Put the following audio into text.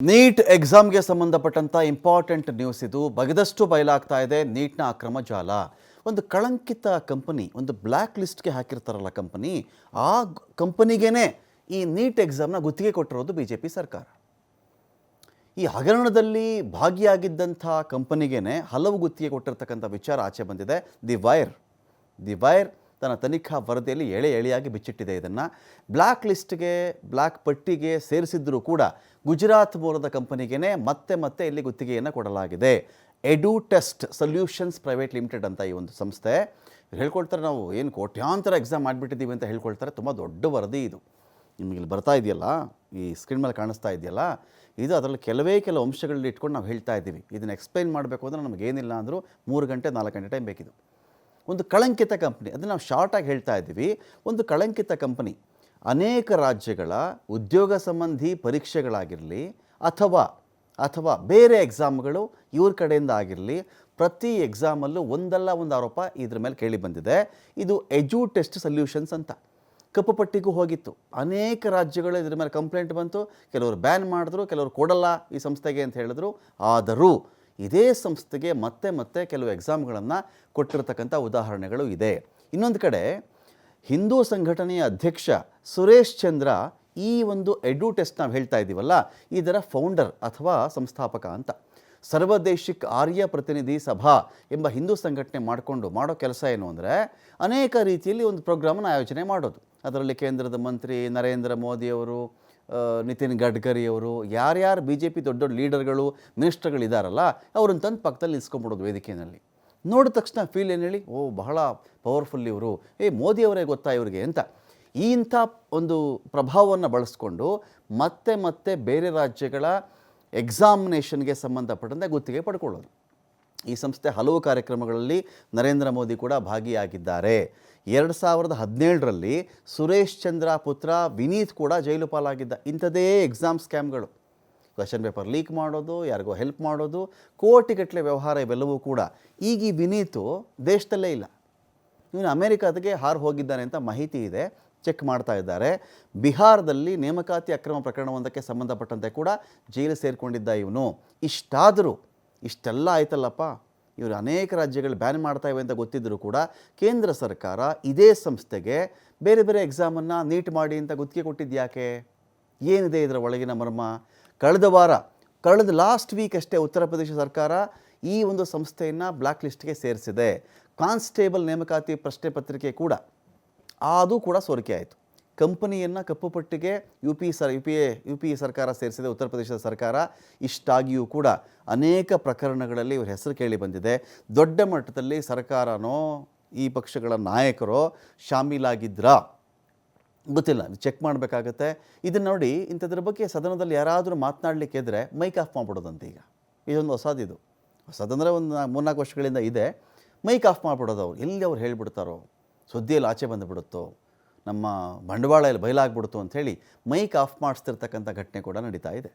Neat ಎಕ್ಸಾಮ್ಗೆ ಸಂಬಂಧಪಟ್ಟಂಥ important news ಇದು. ಬಗೆದಷ್ಟು ಬಯಲಾಗ್ತಾ ಇದೆ ನೀಟ್ನ ಅಕ್ರಮ ಜಾಲ. ಒಂದು ಕಳಂಕಿತ ಕಂಪನಿ, ಒಂದು ಬ್ಲ್ಯಾಕ್ ಲಿಸ್ಟ್ಗೆ ಹಾಕಿರ್ತಾರಲ್ಲ ಕಂಪನಿ, ಆ ಕಂಪನಿಗೇ ಈ ನೀಟ್ ಎಕ್ಸಾಮ್ನ ಗುತ್ತಿಗೆ ಕೊಟ್ಟಿರೋದು ಬಿ ಜೆ ಪಿ ಸರ್ಕಾರ. ಈ ಹಗರಣದಲ್ಲಿ ಭಾಗಿಯಾಗಿದ್ದಂಥ ಕಂಪನಿಗೇ ಹಲವು ಗುತ್ತಿಗೆ ಕೊಟ್ಟಿರ್ತಕ್ಕಂಥ ವಿಚಾರ ಆಚೆ ಬಂದಿದೆ. ದಿ ವೈರ್ ತನ್ನ ತನಿಖಾ ವರದಿಯಲ್ಲಿ ಎಳೆಯಾಗಿ ಬಿಚ್ಚಿಟ್ಟಿದೆ. ಇದನ್ನು ಬ್ಲ್ಯಾಕ್ ಲಿಸ್ಟ್ಗೆ, ಬ್ಲ್ಯಾಕ್ ಪಟ್ಟಿಗೆ ಸೇರಿಸಿದ್ರೂ ಕೂಡ ಗುಜರಾತ್ ಮೂಲದ ಕಂಪನಿಗೇ ಮತ್ತೆ ಇಲ್ಲಿ ಗುತ್ತಿಗೆಯನ್ನು ಕೊಡಲಾಗಿದೆ. ಎಡುಟೆಸ್ಟ್ ಸೊಲ್ಯೂಷನ್ಸ್ ಪ್ರೈವೇಟ್ ಲಿಮಿಟೆಡ್ ಅಂತ ಈ ಒಂದು ಸಂಸ್ಥೆ ಹೇಳ್ಕೊಳ್ತಾರೆ. ನಾವು ಏನು ಕೋಟ್ಯಾಂತರ ಎಕ್ಸಾಮ್ ಮಾಡಿಬಿಟ್ಟಿದ್ದೀವಿ ಅಂತ ಹೇಳ್ಕೊಳ್ತಾರೆ. ತುಂಬ ದೊಡ್ಡ ವರದಿ ಇದು. ನಿಮಗೆ ಇಲ್ಲಿ ಬರ್ತಾ ಇದೆಯಲ್ಲ, ಈ ಸ್ಕ್ರೀನ್ ಮೇಲೆ ಕಾಣಿಸ್ತಾ ಇದೆಯಲ್ಲ, ಇದು ಅದರಲ್ಲಿ ಕೆಲವು ಅಂಶಗಳಲ್ಲಿ ಇಟ್ಕೊಂಡು ನಾವು ಹೇಳ್ತಾ ಇದ್ದೀವಿ. ಇದನ್ನು ಎಕ್ಸ್ಪ್ಲೈನ್ ಮಾಡಬೇಕು ಅಂದರೆ ನಮಗೇನಿಲ್ಲ ಅಂದರೂ 3 ಗಂಟೆ 4 ಗಂಟೆ ಟೈಮ್ ಬೇಕಿದು. ಒಂದು ಕಳಂಕಿತ ಕಂಪ್ನಿ, ಅದನ್ನು ನಾವು ಶಾರ್ಟಾಗಿ ಹೇಳ್ತಾ ಇದ್ದೀವಿ. ಒಂದು ಕಳಂಕಿತ ಕಂಪನಿ ಅನೇಕ ರಾಜ್ಯಗಳ ಉದ್ಯೋಗ ಸಂಬಂಧಿ ಪರೀಕ್ಷೆಗಳಾಗಿರಲಿ ಅಥವಾ ಬೇರೆ ಎಕ್ಸಾಮ್ಗಳು ಇವ್ರ ಕಡೆಯಿಂದ ಆಗಿರಲಿ, ಪ್ರತಿ ಎಕ್ಸಾಮಲ್ಲೂ ಒಂದಲ್ಲ ಒಂದು ಆರೋಪ ಇದ್ರ ಮೇಲೆ ಕೇಳಿ ಬಂದಿದೆ. ಇದು ಎಡುಟೆಸ್ಟ್ ಸೊಲ್ಯೂಷನ್ಸ್ ಅಂತ ಕಪ್ಪು ಪಟ್ಟಿಗೂ ಹೋಗಿತ್ತು. ಅನೇಕ ರಾಜ್ಯಗಳು ಇದ್ರ ಮೇಲೆ ಕಂಪ್ಲೇಂಟ್ ಬಂತು. ಕೆಲವರು ಬ್ಯಾನ್ ಮಾಡಿದ್ರು, ಕೆಲವರು ಕೊಡಲ್ಲ ಈ ಸಂಸ್ಥೆಗೆ ಅಂತ ಹೇಳಿದ್ರು. ಆದರೂ ಇದೇ ಸಂಸ್ಥೆಗೆ ಮತ್ತೆ ಕೆಲವು ಎಕ್ಸಾಮ್ಗಳನ್ನು ಕೊಟ್ಟಿರ್ತಕ್ಕಂಥ ಉದಾಹರಣೆಗಳು ಇದೆ. ಇನ್ನೊಂದು ಕಡೆ ಹಿಂದೂ ಸಂಘಟನೆಯ ಅಧ್ಯಕ್ಷ ಸುರೇಶ್ ಚಂದ್ರ ಈ ಒಂದು ಎಡುಟೆಸ್ಟ್ ನಾವು ಹೇಳ್ತಾ ಇದ್ದೀವಲ್ಲ, ಇದರ ಫೌಂಡರ್ ಅಥವಾ ಸಂಸ್ಥಾಪಕ ಅಂತ. ಸರ್ವದೇಶಿಕ್ ಆರ್ಯ ಪ್ರತಿನಿಧಿ ಸಭಾ ಎಂಬ ಹಿಂದೂ ಸಂಘಟನೆ ಮಾಡೋ ಕೆಲಸ ಏನು ಅಂದರೆ, ಅನೇಕ ರೀತಿಯಲ್ಲಿ ಒಂದು ಪ್ರೋಗ್ರಾಮನ್ನು ಆಯೋಜನೆ ಮಾಡೋದು. ಅದರಲ್ಲಿ ಕೇಂದ್ರದ ಮಂತ್ರಿ ನರೇಂದ್ರ ಮೋದಿಯವರು, ನಿತಿನ್ ಗಡ್ಕರಿಯವರು, ಯಾರ್ಯಾರು ಬಿ ಜೆ ಪಿ ದೊಡ್ಡ ಲೀಡರ್ಗಳು, ಮಿನಿಸ್ಟರ್ಗಳಿದ್ದಾರಲ್ಲ, ಅವ್ರನ್ನ ತಂದು ಪಕ್ಕದಲ್ಲಿ ನಿಲ್ಸ್ಕೊಂಬಿಡೋದು ವೇದಿಕೆಯಲ್ಲಿ. ನೋಡಿದ ತಕ್ಷಣ ಫೀಲ್ ಏನು ಹೇಳಿ, ಬಹಳ ಪವರ್ಫುಲ್ ಇವರು, ಮೋದಿಯವರೇ ಗೊತ್ತಾ ಇವ್ರಿಗೆ ಅಂತ. ಇಂಥ ಒಂದು ಪ್ರಭಾವವನ್ನು ಬಳಸ್ಕೊಂಡು ಮತ್ತೆ ಬೇರೆ ರಾಜ್ಯಗಳ ಎಕ್ಸಾಮಿನೇಷನ್ಗೆ ಸಂಬಂಧಪಟ್ಟಂತೆ ಗುತ್ತಿಗೆ ಪಡ್ಕೊಳ್ಳೋದು. ಈ ಸಂಸ್ಥೆ ಹಲವು ಕಾರ್ಯಕ್ರಮಗಳಲ್ಲಿ ನರೇಂದ್ರ ಮೋದಿ ಕೂಡ ಭಾಗಿಯಾಗಿದ್ದಾರೆ. 2017ರಲ್ಲಿ ಸುರೇಶ್ ಚಂದ್ರ ಪುತ್ರ ವಿನೀತ್ ಕೂಡ ಜೈಲು ಪಾಲಾಗಿದ್ದ. ಇಂಥದೇ ಎಕ್ಸಾಮ್ ಸ್ಕ್ಯಾಮ್ಗಳು, ಕ್ವೆಶ್ಚನ್ ಪೇಪರ್ ಲೀಕ್ ಮಾಡೋದು, ಯಾರಿಗೋ ಹೆಲ್ಪ್ ಮಾಡೋದು, ಕೋಟಿಗಟ್ಟಲೆ ವ್ಯವಹಾರ ಇವೆಲ್ಲವೂ ಕೂಡ. ಈಗ ಈ ವಿನೀತು ದೇಶದಲ್ಲೇ ಇಲ್ಲ, ಇವನು ಅಮೆರಿಕದಾಗೆ ಹೋಗಿದ್ದಾನೆ ಅಂತ ಮಾಹಿತಿ ಇದೆ. ಚೆಕ್ ಮಾಡ್ತಾ ಇದ್ದಾರೆ. ಬಿಹಾರದಲ್ಲಿ ನೇಮಕಾತಿ ಅಕ್ರಮ ಪ್ರಕರಣವೊಂದಕ್ಕೆ ಸಂಬಂಧಪಟ್ಟಂತೆ ಕೂಡ ಜೈಲು ಸೇರಿಕೊಂಡಿದ್ದ ಇವನು. ಇಷ್ಟೆಲ್ಲ ಆಯ್ತಲ್ಲಪ್ಪ, ಇವರು ಅನೇಕ ರಾಜ್ಯಗಳು ಬ್ಯಾನ್ ಮಾಡ್ತಾ ಇವೆ ಅಂತ ಗೊತ್ತಿದ್ದರೂ ಕೂಡ ಕೇಂದ್ರ ಸರ್ಕಾರ ಇದೇ ಸಂಸ್ಥೆಗೆ ಬೇರೆ ಎಕ್ಸಾಮನ್ನು ನೀಟ್ ಮಾಡಿ ಅಂತ ಗುತ್ತಿಗೆ ಕೊಟ್ಟಿದ್ಯಾಕೆ? ಏನಿದೆ ಇದರ ಒಳಗಿನ ಮರ್ಮ? ಕಳೆದ ಲಾಸ್ಟ್ ವೀಕ್ ಅಷ್ಟೇ ಉತ್ತರ ಪ್ರದೇಶ ಸರ್ಕಾರ ಈ ಒಂದು ಸಂಸ್ಥೆಯನ್ನು ಬ್ಲ್ಯಾಕ್ ಲಿಸ್ಟ್ಗೆ ಸೇರಿಸಿದೆ. ಕಾನ್ಸ್ಟೇಬಲ್ ನೇಮಕಾತಿ ಪ್ರಶ್ನೆ ಪತ್ರಿಕೆ ಕೂಡ ಅದು ಕೂಡ ಸೋರಿಕೆ ಆಯಿತು. ಕಂಪನಿಯನ್ನು ಕಪ್ಪು ಪಟ್ಟಿಗೆ ಯು ಪಿ ಸರ್ಕಾರ ಸೇರಿಸಿದೆ, ಉತ್ತರ ಪ್ರದೇಶದ ಸರ್ಕಾರ. ಇಷ್ಟಾಗಿಯೂ ಕೂಡ ಅನೇಕ ಪ್ರಕರಣಗಳಲ್ಲಿ ಇವ್ರ ಹೆಸರು ಕೇಳಿ ಬಂದಿದೆ. ದೊಡ್ಡ ಮಟ್ಟದಲ್ಲಿ ಸರ್ಕಾರನೋ ಈ ಪಕ್ಷಗಳ ನಾಯಕರೋ ಶಾಮೀಲಾಗಿದ್ರಾ ಗೊತ್ತಿಲ್ಲ, ಚೆಕ್ ಮಾಡಬೇಕಾಗತ್ತೆ. ಇದನ್ನು ನೋಡಿ, ಇಂಥದ್ರ ಬಗ್ಗೆ ಸದನದಲ್ಲಿ ಯಾರಾದರೂ ಮಾತನಾಡಲಿಕ್ಕೆ ಇದ್ದರೆ ಮೈಕ್ ಆಫ್ ಮಾಡಿಬಿಡೋದಂತೆ. ಈಗ ಇದೊಂದು ಹೊಸದಂದರೆ ಒಂದು 3-4 ವರ್ಷಗಳಿಂದ ಇದೆ. ಮೈಕ್ ಆಫ್ ಮಾಡಿಬಿಡೋದು. ಎಲ್ಲಿ ಅವ್ರು ಹೇಳಿಬಿಡ್ತಾರೋ, ಸುದ್ದಿಯಲ್ಲಿ ಆಚೆ ಬಂದುಬಿಡುತ್ತೋ, ನಮ್ಮ ಬಂಡವಾಳ ಇಲ್ಲಿ ಬಯಲಾಗ್ಬಿಡುತ್ತೋ ಅಂಥೇಳಿ ಮೈಕ್ ಆಫ್ ಮಾಡಿಸ್ತಿರ್ತಕ್ಕಂಥ ಘಟನೆ ಕೂಡ ನಡೀತಾ ಇದೆ.